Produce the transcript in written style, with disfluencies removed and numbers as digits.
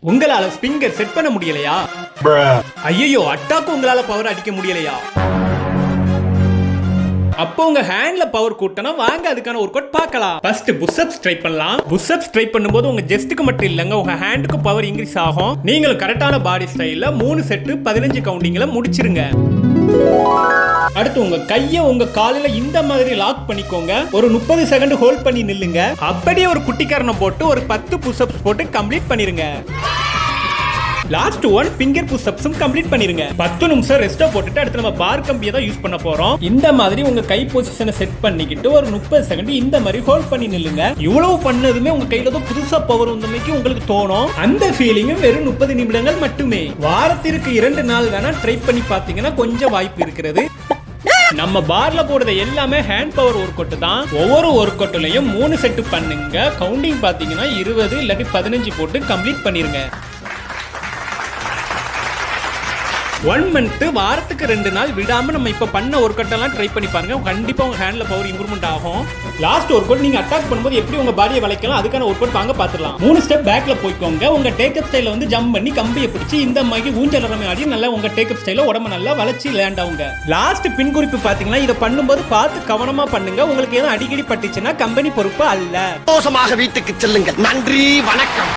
உங்களால ஸ்பிங்கர் செட் பண்ண முடியலையா? ஐயோ, அட்டாக்கு உங்களால பவர் அடிக்க முடியலையா? அப்போ உங்க ஹேண்ட்ல பவர் கூட்டணும். வாங்க அதுக்கான ஒரு கோட் பார்க்கலாம். ஃபர்ஸ்ட் புஷ்அப்ஸ் ட்ரை பண்ணலாம். புஷ்அப்ஸ் ட்ரை பண்ணும்போது உங்க ஜெஸ்ட்க்கு மட்டும் இல்லங்க, உங்க ஹேண்டுக்கு பவர் இன்க்ரீஸ் ஆகும். நீங்களும் கரெக்டான பாடி ஸ்டைல்ல 3 செட் 15 கவுண்டிங்ல முடிச்சிருங்க. அடுத்து உங்க கையை உங்க காலில இந்த மாதிரி லாக் பண்ணிக்கோங்க. ஒரு 30 செகண்ட் ஹோல்ட் பண்ணி நில்லுங்க. அப்படியே ஒரு குட்டிக்காரனை போட்டு ஒரு 10 புஷ்அப்ஸ் போட்டு கம்ப்ளீட் பண்ணிருங்க. லாஸ்ட் 1 ஃபிங்கர் புஷ்அப்ஸும் கம்ப்ளீட் பண்ணிருங்க. 10 நிமிஷம் ரெஸ்ட் போட்டுட்டு அடுத்து நம்ம பார் கம்பியை தான் யூஸ் பண்ண போறோம். இந்த மாதிரி உங்க கை பொசிஷனை செட் பண்ணிக்கிட்டு ஒரு 30 செகண்ட் இந்த மாதிரி ஹோல்ட் பண்ணி நில்லுங்க. இவ்வளவு பண்ணதுமே உங்க கையில தான் புதுசா பவர் வந்தமைக்கு உங்களுக்கு தோணும். அந்த ஃபீலிங்கும் வெறும் 30 நிமிடங்கள் மட்டுமே. வாரத்திற்கு 2 நாள் வேணா ட்ரை பண்ணி பாத்தீங்கன்னா கொஞ்சம் வாய்ப்பு இருக்கிறது. நம்ம பார்ல போடுறது எல்லாமே ஹேண்ட் பவர் ஒர்க் அவுட் தான். ஒவ்வொரு ஒர்க் அவுட்லயும் 3 செட் பண்ணுங்க. கவுண்டிங் பாத்தீங்கன்னா 20 இல்லாட்டி 15 போட்டு கம்ப்ளீட் பண்ணிருங்க. 1 மந்த் வாரத்துக்கு 2 நாள் விடாம நம்ம இப்ப பண்ண ஒர்க் அவுட் எல்லாம் ட்ரை பண்ணி பாருங்க. கண்டிப்பா உங்க ஹேண்ட்ல பவர் இம்ப்ரூவ்மெண்ட் ஆகும். லாஸ்ட் ஒர்க் அவுட் நீங்க அட்டாக் பண்ணும்போது எப்படி உங்க பாடியை வளைக்கலாம் அதுக்கான ஒர்க் அவுட் வாங்க பாத்துடலாம். 3 ஸ்டெப் பேக்ல போய்க்கோங்க. உங்க டேக்கப் ஸ்டைல வந்து ஜம்ப் பண்ணி கம்பியை பிடிச்சி இந்த மாதிரி ஊஞ்சல் ஆடி நல்லா உங்க டேக்கப் ஸ்டைல உடம்ப நல்லா வளைச்சி லேண்ட் ஆகுங்க. லாஸ்ட் பின் குறிப்பு பாத்தீங்கன்னா இதை பண்ணும்போது பார்த்து கவனமா பண்ணுங்க. உங்களுக்கு ஏதோ அடிக்கடி பட்டுச்சுன்னா கம்பெனி பொறுப்பு அல்ல. சந்தோஷமாக வீட்டுக்கு செல்லுங்கள். நன்றி, வணக்கம்.